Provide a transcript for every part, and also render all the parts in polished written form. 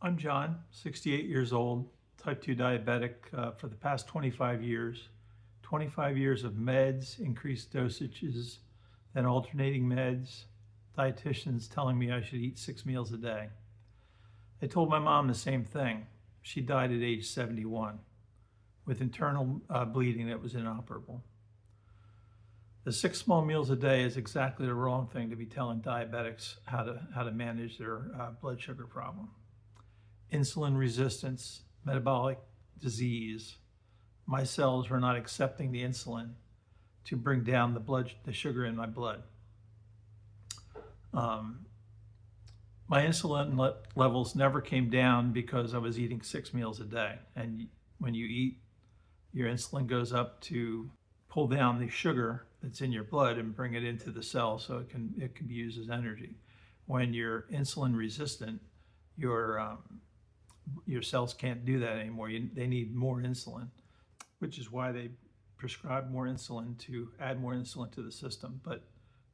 I'm John, 68 years old, type 2 diabetic for the past 25 years. 25 years of meds, increased dosages, then alternating meds, dietitians telling me I should eat 6 meals a day. I told my mom the same thing. She died at age 71 with internal bleeding that was inoperable. The 6 small meals a day is exactly the wrong thing to be telling diabetics how to manage their blood sugar problem. Insulin resistance, metabolic disease. My cells were not accepting the insulin to bring down the sugar in my blood. My insulin levels never came down because I was eating 6 meals a day. And when you eat, your insulin goes up to pull down the sugar that's in your blood and bring it into the cell so it can be used as energy. When you're insulin resistant, your cells can't do that anymore. They need more insulin, which is why they prescribe more insulin to add more insulin to the system, but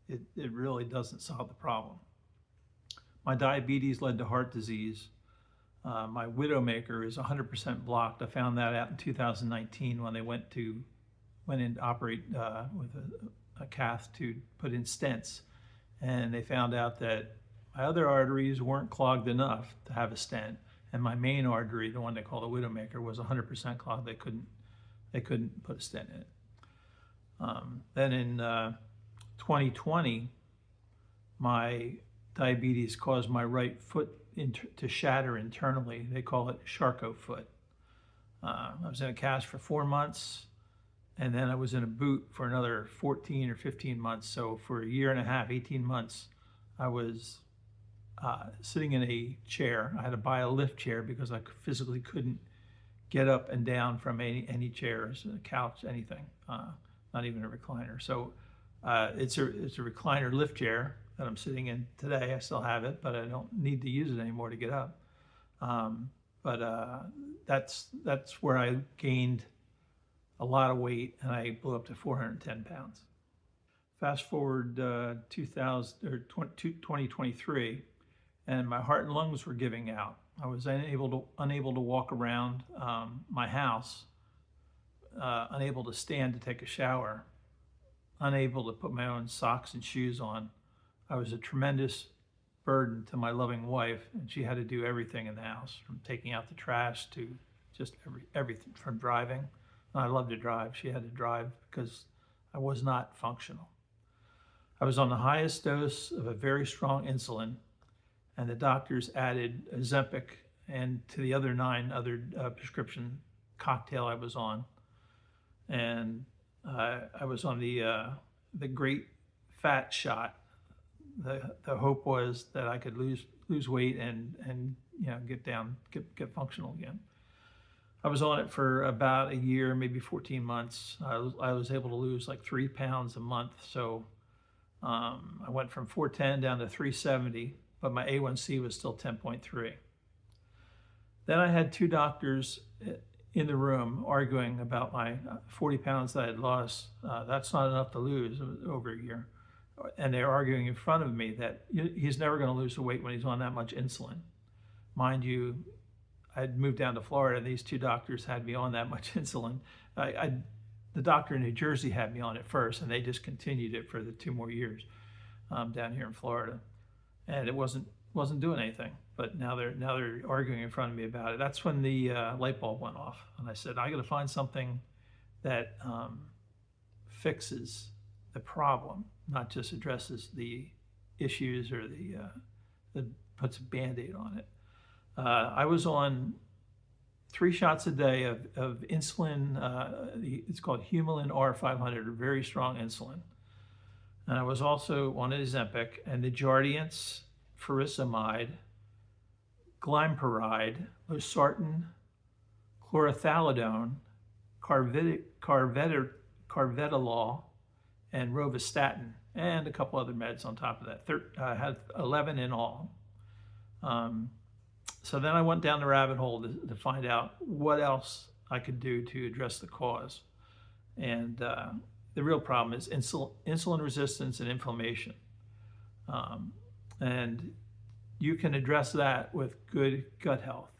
it really doesn't solve the problem. My diabetes led to heart disease. My widowmaker is 100% blocked. I found that out in 2019 when they went in to operate with a cath to put in stents. And they found out that my other arteries weren't clogged enough to have a stent. And my main artery, the one they call the widowmaker, was 100% clogged. They couldn't put a stent in it. Then in 2020, my diabetes caused my right foot to shatter internally. They call it Charcot foot. I was in a cast for 4 months, and then I was in a boot for another 14 or 15 months. So for a year and a half, 18 months, I was sitting in a chair. I had to buy a lift chair because I physically couldn't get up and down from any chairs, a couch, anything, not even a recliner. So it's a recliner lift chair that I'm sitting in today. I still have it, but I don't need to use it anymore to get up. That's where I gained a lot of weight, and I blew up to 410 pounds. Fast forward 2023, and my heart and lungs were giving out. I was unable to walk around my house, unable to stand to take a shower, unable to put my own socks and shoes on. I was a tremendous burden to my loving wife, and she had to do everything in the house, from taking out the trash to just everything, from driving. I love to drive. She had to drive because I was not functional. I was on the highest dose of a very strong insulin, and the doctors added Ozempic and to the other 9 other prescription cocktail I was on. And I was on the great fat shot. The hope was that I could lose weight and get functional again. I was on it for about a year, maybe 14 months. I was able to lose like 3 pounds a month. So I went from 410 down to 370, but my A1C was still 10.3. Then I had 2 doctors in the room arguing about my 40 pounds that I had lost. That's not enough to lose over a year. And they're arguing in front of me that he's never going to lose the weight when he's on that much insulin. Mind you, I'd moved down to Florida, and these 2 doctors had me on that much insulin. The doctor in New Jersey had me on it first, and they just continued it for the 2 more years down here in Florida, and it wasn't doing anything. But now they're arguing in front of me about it. That's when the light bulb went off, and I said, I got to find something that fixes the problem, not just addresses the issues or that puts a Band-Aid on it. I was on 3 shots a day of insulin. It's called Humulin R500, very strong insulin. And I was also on Ozempic and the Jardiance, furosemide, glympuride, losartan, chlorothalidone, carvedilol, and rovastatin, and a couple other meds on top of that. I had 11 in all. So then I went down the rabbit hole to find out what else I could do to address the cause. And the real problem is insulin resistance and inflammation. And you can address that with good gut health.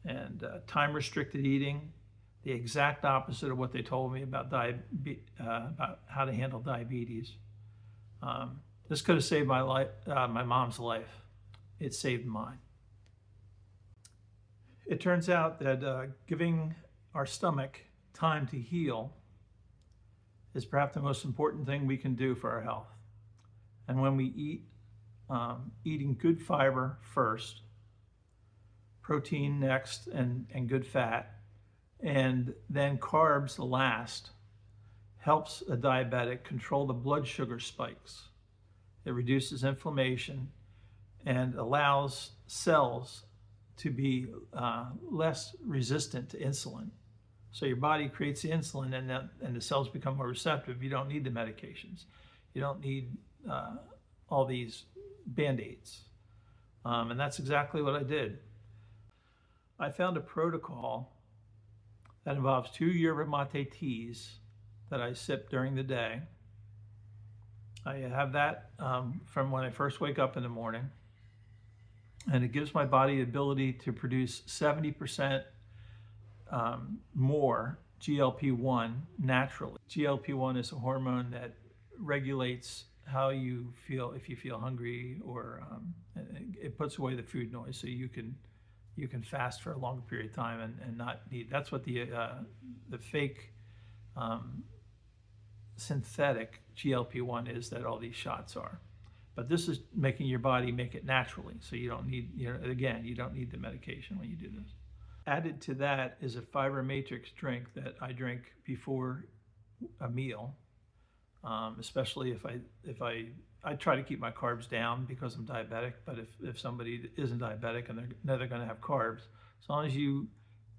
And time-restricted eating, the exact opposite of what they told me about how to handle diabetes. This could have saved my life, my mom's life. It saved mine. It turns out that giving our stomach time to heal is perhaps the most important thing we can do for our health. And when we eat, eating good fiber first, protein next, and good fat, and then carbs last, helps a diabetic control the blood sugar spikes. It reduces inflammation and allows cells to be less resistant to insulin. So your body creates the insulin, and the cells become more receptive. You don't need the medications. You don't need all these Band-Aids. And that's exactly what I did. I found a protocol that involves 2 yerba mate teas that I sip during the day. I have that from when I first wake up in the morning. And it gives my body the ability to produce 70% more GLP-1 naturally. GLP-1 is a hormone that regulates how you feel, if you feel hungry, or it puts away the food noise, so you can fast for a longer period of time and not need. That's what the fake synthetic GLP-1 is that all these shots are. But this is making your body make it naturally, so you don't need, again, you don't need the medication when you do this. Added to that is a fiber matrix drink that I drink before a meal, especially if I try to keep my carbs down because I'm diabetic. But if somebody isn't diabetic and they're going to have carbs, as long as you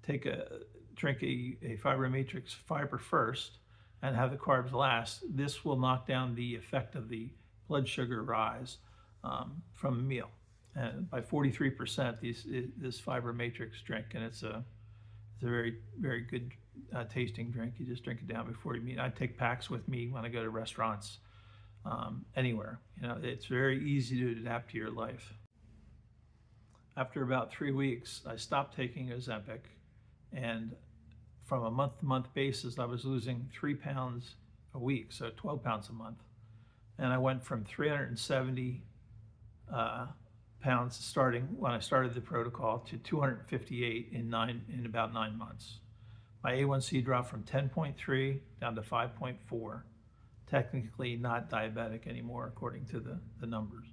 drink a fiber matrix fiber first and have the carbs last, this will knock down the effect of the blood sugar rise from a meal, and by 43%. This fiber matrix drink, and it's a very, very good tasting drink. You just drink it down before you eat. I take packs with me when I go to restaurants, anywhere. It's very easy to adapt to your life. After about 3 weeks, I stopped taking Ozempic, and from a month-to-month basis, I was losing 3 pounds a week, so 12 pounds a month. And I went from 370 pounds starting when I started the protocol to 258 in about 9 months. My A1C dropped from 10.3 down to 5.4. Technically not diabetic anymore, according to the numbers.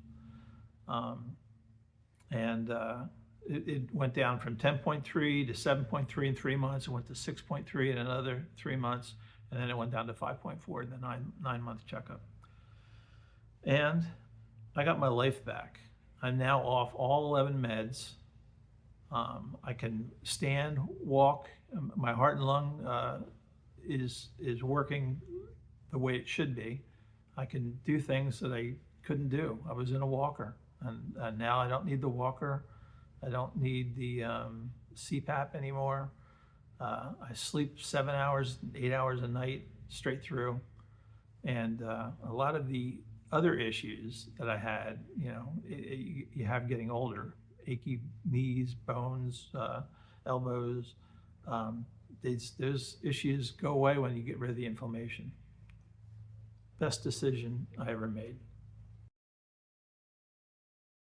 It went down from 10.3 to 7.3 in 3 months. It went to 6.3 in another 3 months, and then it went down to 5.4 in the nine-month checkup. And I got my life back. I'm now off all 11 meds. I can stand, walk. My heart and lung is working the way it should be. I can do things that I couldn't do. I was in a walker, and now I don't need the walker. I don't need the CPAP anymore. I sleep 7 hours, 8 hours a night straight through. And a lot of the other issues that I had, you have getting older, achy knees, bones, elbows, those issues go away when you get rid of the inflammation. Best decision I ever made.